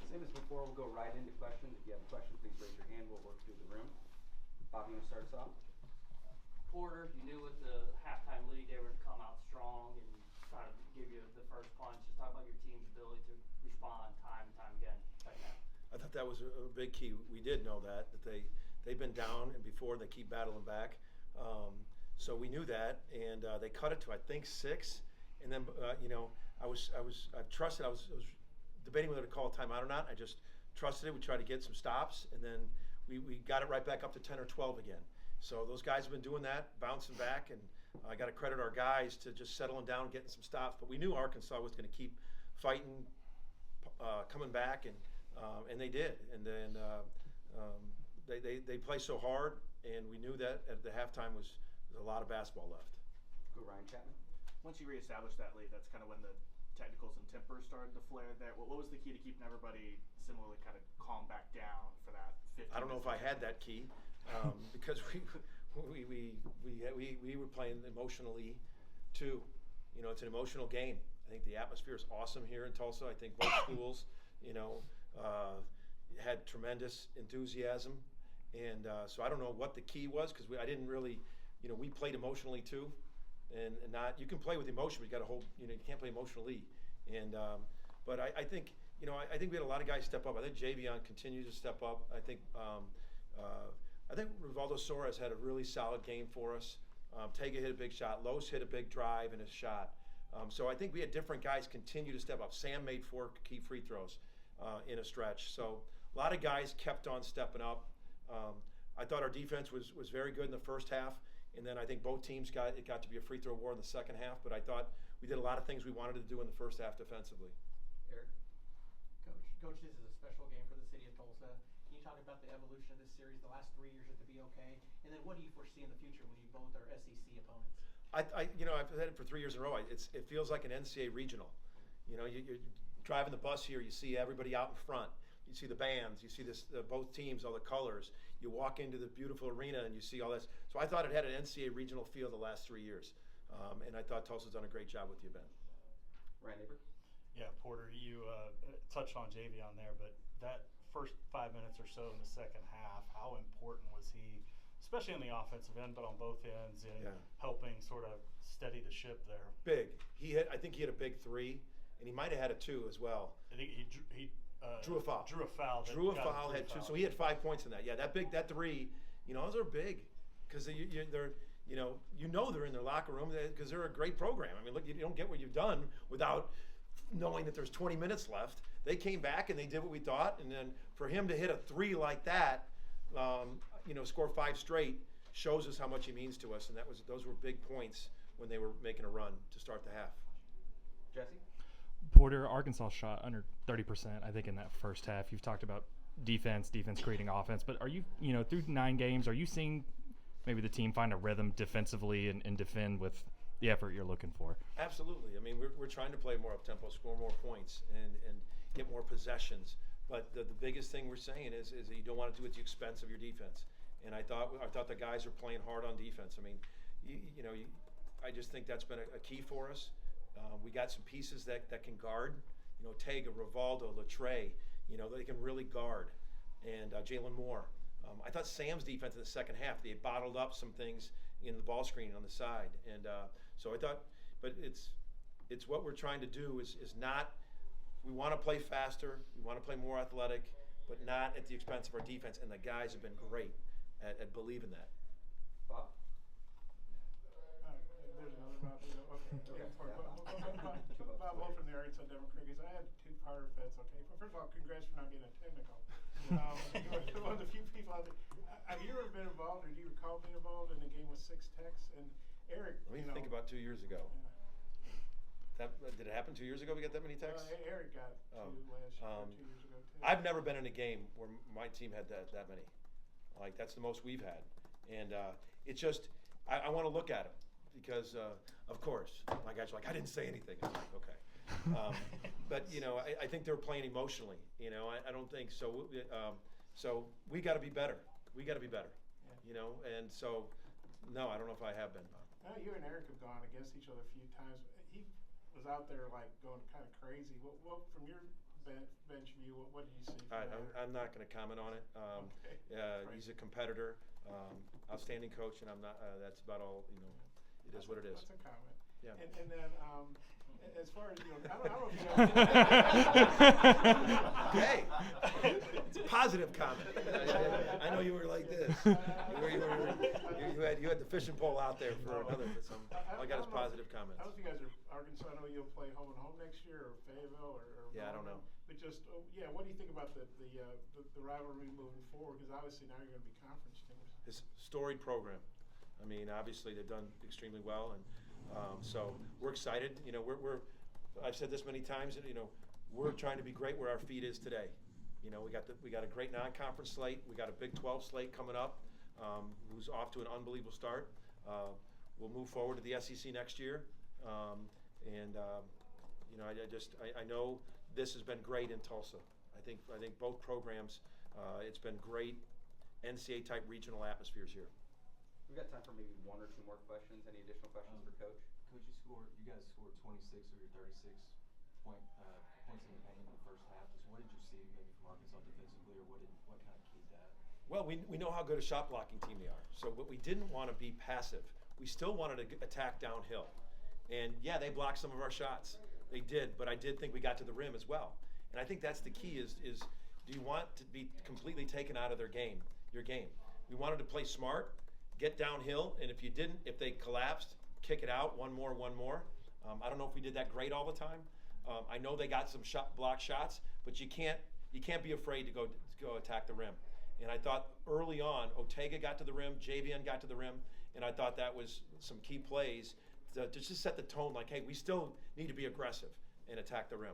Same as before, we'll go right into questions. If you have a question, please raise your hand. We'll work through the room. Bob, you want to start us off? Porter, you knew with the halftime lead they were to come out strong and try to give you the first punch. Just talk about your team's ability to respond time and time again. Second half. I thought that was a big key. We did know that they've been down and before they keep battling back. So we knew that, and they cut it to I think 6, and then I trusted. I was debating whether to call a timeout or not. I just trusted it. We tried to get some stops, and then we got it right back up to 10 or 12 again. So those guys have been doing that, bouncing back, and I got to credit our guys to just settling down, getting some stops. But we knew Arkansas was going to keep fighting, coming back, and they did. And then they play so hard, and we knew that at the halftime was a lot of basketball left. Go Ryan Chapman. Once you reestablished that lead, that's kind of when the technicals and tempers started to flare there. What was the key to keeping everybody similarly kind of calm back down for that 15 I don't know if I had that key. Because we were playing emotionally too. You know, it's an emotional game. I think the atmosphere is awesome here in Tulsa. I think both schools, had tremendous enthusiasm, and so I don't know what the key was because I didn't really, we played emotionally too, and not you can play with emotion, but you got to hold. You can't play emotionally, and but I think I think we had a lot of guys step up. I think Javion continues to step up. I think Rivaldo Soares had a really solid game for us. Tega hit a big shot. Los hit a big drive and a shot. So I think we had different guys continue to step up. Sam made 4 key free throws in a stretch. So a lot of guys kept on stepping up. I thought our defense was very good in the first half, and then I think both teams got to be a free throw war in the second half. But I thought we did a lot of things we wanted to do in the first half defensively. Eric. Coach, this is a special game for the city of Tulsa. Can you talk about the evolution of this series the last 3 years at the BOK, and then what do you foresee in the future when you both are SEC opponents? I've said it for 3 years in a row. It feels like an NCAA regional. You're driving the bus here. You see everybody out in front. You see the bands. You see both teams, all the colors. You walk into the beautiful arena and you see all this. So I thought it had an NCAA regional feel the last 3 years, and I thought Tulsa's done a great job with the event. Ryan Neighbor. Yeah, Porter, you touched on Javion there, but that first 5 minutes or so in the second half, how important was he, especially on the offensive end, but on both ends, in helping sort of steady the ship there? Big. I think he hit a big 3, and he might have had a 2 as well. I think he drew a foul. Drew a foul. Had 2, so he had 5 points in that. Yeah, that 3. Those are big, because they're they're in their locker room because they're a great program. I mean, look, you don't get what you've done without knowing that there's 20 minutes left. They came back and they did what we thought, and then for him to hit a 3 like that, score 5 straight, shows us how much he means to us, and those were big points when they were making a run to start the half. Jesse. Porter, Arkansas shot under 30%, I think, in that first half. You've talked about defense creating offense, but are you, through 9 games, are you seeing maybe the team find a rhythm defensively and defend with the effort you're looking for? Absolutely. I mean, we're trying to play more up-tempo, score more points, and get more possessions. But the biggest thing we're saying is that you don't want to do it at the expense of your defense. And I thought the guys are playing hard on defense. I mean, I just think that's been a key for us. We got some pieces that can guard. Tega, Rivaldo, Latre. They can really guard. And Jalen Moore. I thought Sam's defense in the second half, they bottled up some things in the ball screen on the side. And so I thought, but it's what we're trying to do is not, we want to play faster, we want to play more athletic, but not at the expense of our defense. And the guys have been great at believing that. Bob? There's another Bob. Bob Wolf from the Arkansas Democrats. I had 2-parter if that's okay. Well, first of all, congrats for not getting a technical. You're one of the few people out there. Have you ever been involved, or do you recall being involved in a game with 6 techs? And Eric, Let me think about 2 years ago. Did it happen 2 years ago? We got that many texts? Eric got 2 last year, 2 years ago too. I've never been in a game where my team had that many. Like, that's the most we've had, and it's just I want to look at them because of course my guys are like, I didn't say anything. I'm like, okay. But I think they're playing emotionally. I don't think so. So we got to be better. We got to be better. Yeah. And so no, I don't know if I have been. You and Eric have gone against each other a few times. He was out there like going kind of crazy. What from your bench view, what did you see? From there? I'm not going to comment on it. Okay. Right. He's a competitor, outstanding coach, and I'm not. That's about all. It is what it is. That's a comment. Yeah. And then as far as I don't know if you Hey, it's a positive comment. I know you were like this. You had the fishing pole out there for another. All I got is positive comments. I don't know if you guys are Arkansas. I know you'll play home and home next year, or Fayetteville, or yeah, I don't know. But just what do you think about the rivalry moving forward? Because obviously now you're going to be conference teams. It's a storied program. I mean, obviously they've done extremely well, and so we're excited. I've said this many times. We're trying to be great where our feet is today. We got a great non-conference slate. We got a Big 12 slate coming up, who's off to an unbelievable start. We'll move forward to the SEC next year, I know this has been great in Tulsa. I think both programs. It's been great NCAA type regional atmospheres here. We've got time for maybe one or two more questions. Any additional questions for Coach? Coach, you guys scored 26 of your 36 points in the paint in the first half. Just what did you see maybe from Arkansas defensively, or what kind of keyed that? Well, we know how good a shot blocking team they are. So what we didn't want to be passive. We still wanted to attack downhill. And yeah, they blocked some of our shots. They did, but I did think we got to the rim as well. And I think that's the key is do you want to be completely taken out of your game? We wanted to play smart, get downhill, and if they collapsed, kick it out, one more. I don't know if we did that great all the time. I know they got some block shots, but you can't be afraid to go attack the rim. And I thought early on, Ortega got to the rim, Javian got to the rim, and I thought that was some key plays to just set the tone like, hey, we still need to be aggressive and attack the rim.